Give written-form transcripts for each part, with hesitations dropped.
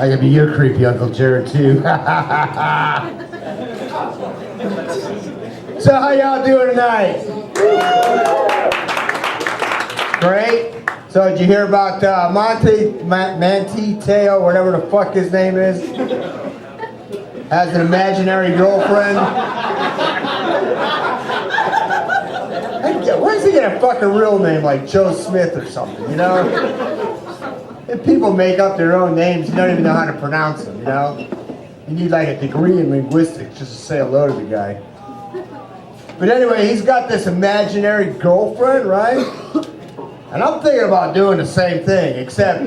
I could be your creepy Uncle Jared too. So how y'all doing tonight? Great. So did you hear about Manti Teo, whatever the fuck his name is? Has an imaginary girlfriend. Where's he gonna fuck a real name like Joe Smith or something, you know? If people make up their own names, you don't even know how to pronounce them, you know? You need like a degree in linguistics just to say hello to the guy. But anyway, he's got this imaginary girlfriend, right? And I'm thinking about doing the same thing, except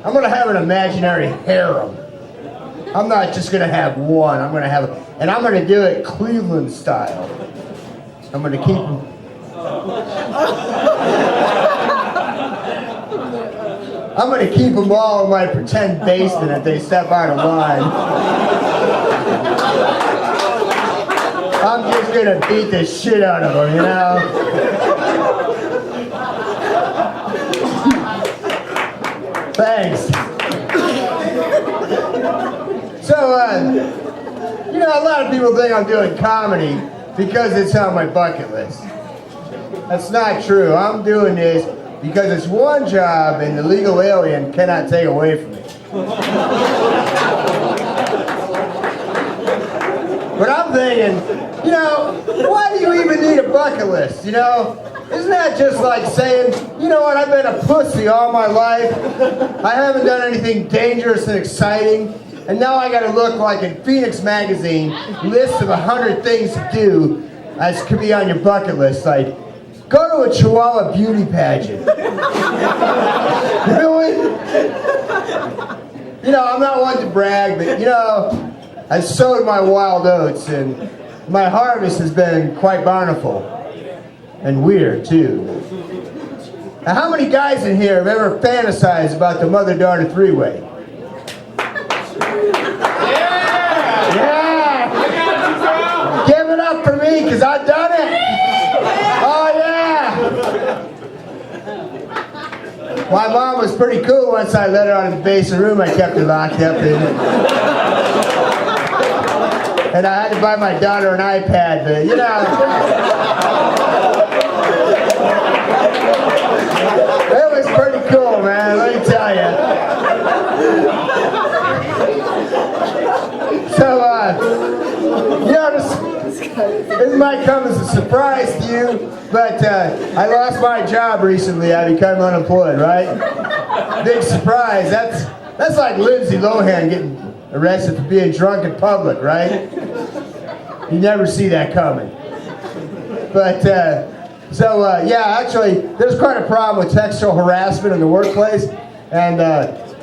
I'm gonna have an imaginary harem. I'm not just gonna have one, I'm gonna have, and I'm gonna do it Cleveland style. I'm gonna keep them. I'm gonna keep them all in my pretend basement if they step out of line. I'm just gonna beat the shit out of them, you know? Thanks. So, you know, a lot of people think I'm doing comedy because it's on my bucket list. That's not true. I'm doing this because it's one job and the legal alien cannot take away from me. But I'm thinking, you know, why do you even need a bucket list, you know? Isn't that just like saying, you know what, I've been a pussy all my life. I haven't done anything dangerous and exciting. And now I gotta look like in Phoenix Magazine, list of 100 things to do as could be on your bucket list. Like, go to a Chihuahua beauty pageant. Really? You know, I'm not one to brag, but you know, I sowed my wild oats and my harvest has been quite bountiful. And weird, too. Now, how many guys in here have ever fantasized about the mother-daughter three-way? Yeah! Give it up for me, because I've done it! Oh, yeah! My mom was pretty cool once I let her out of the basement room. I kept her locked up in it. And I had to buy my daughter an iPad, but, you know... It was pretty cool, man, let me tell you. So, you know, this might come as a surprise to you, but I lost my job recently. I became unemployed, right? Big surprise. That's like Lindsay Lohan getting arrested for being drunk in public, right? You never see that coming. But, yeah, actually, there's quite a problem with sexual harassment in the workplace, and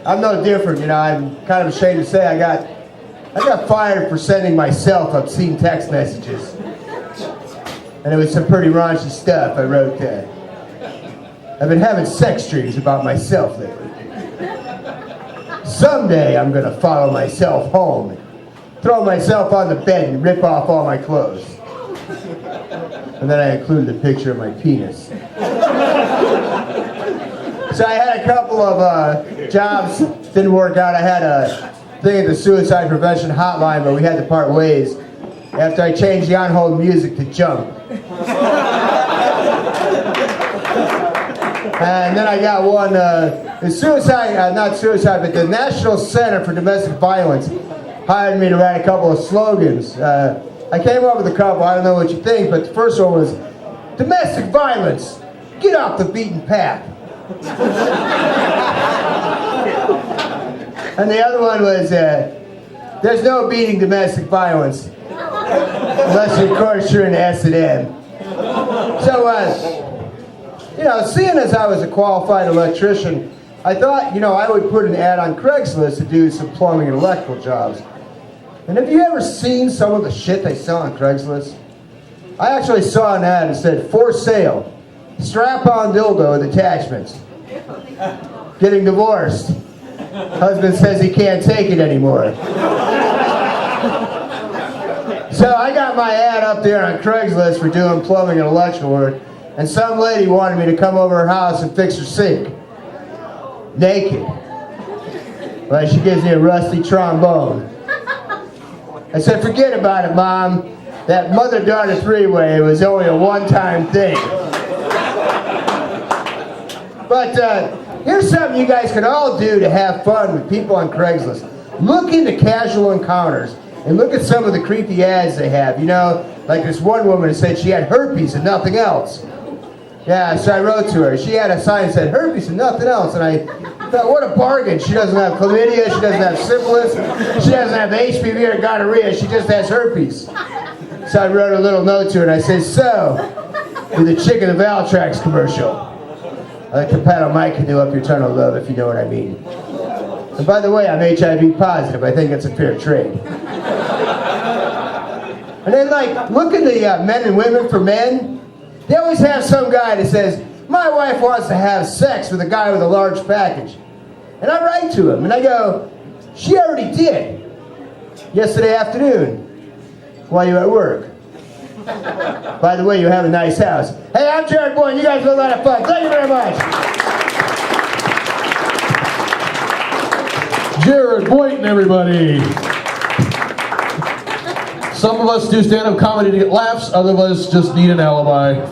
I'm no different. You know, I'm kind of ashamed to say I got fired for sending myself obscene text messages, and it was some pretty raunchy stuff. I wrote, I've been having sex dreams about myself lately. Someday I'm gonna follow myself home, throw myself on the bed, and rip off all my clothes. And then I included a picture of my penis. So I had a couple of jobs, didn't work out. I had a thing at the suicide prevention hotline, but we had to part ways after I changed the on-hold music to Jump. And then I got one, the suicide, not suicide, but the National Center for Domestic Violence hired me to write a couple of slogans. I came up with a couple, I don't know what you think, but the first one was, domestic violence, get off the beaten path. And the other one was, there's no beating domestic violence, unless of course you're in S&M. So, you know, seeing as I was a qualified electrician, I thought, you know, I would put an ad on Craigslist to do some plumbing and electrical jobs. And have you ever seen some of the shit they sell on Craigslist? I actually saw an ad that said, for sale, strap-on dildo with attachments. Getting divorced. Husband says he can't take it anymore. So I got my ad up there on Craigslist for doing plumbing and electrical work, and some lady wanted me to come over her house and fix her sink. Naked. Well, she gives me a rusty trombone. I said, forget about it, Mom. That mother-daughter three-way was only a one-time thing. But here's something you guys can all do to have fun with people on Craigslist. Look into casual encounters and look at some of the creepy ads they have. You know, like this one woman said she had herpes and nothing else. Yeah, so I wrote to her. She had a sign that said herpes and nothing else. And I thought, what a bargain. She doesn't have chlamydia, she doesn't have syphilis, she doesn't have HPV or gonorrhea, she just has herpes. So I wrote a little note to her and I said, so, with the chick in the Valtrax commercial, I like to paddle my canoe up your tunnel, love, if you know what I mean. And by the way, I'm HIV positive. I think it's a fair trade. And then, like, look at the Men and Women for Men. They always have some guy that says, my wife wants to have sex with a guy with a large package. And I write to him, and I go, she already did. Yesterday afternoon, while you were at work. By the way, you have a nice house. Hey, I'm Jared Boyne. You guys have a lot of fun. Thank you very much. Jared Boynton, everybody. Some of us do stand-up comedy to get laughs, other of us just need an alibi.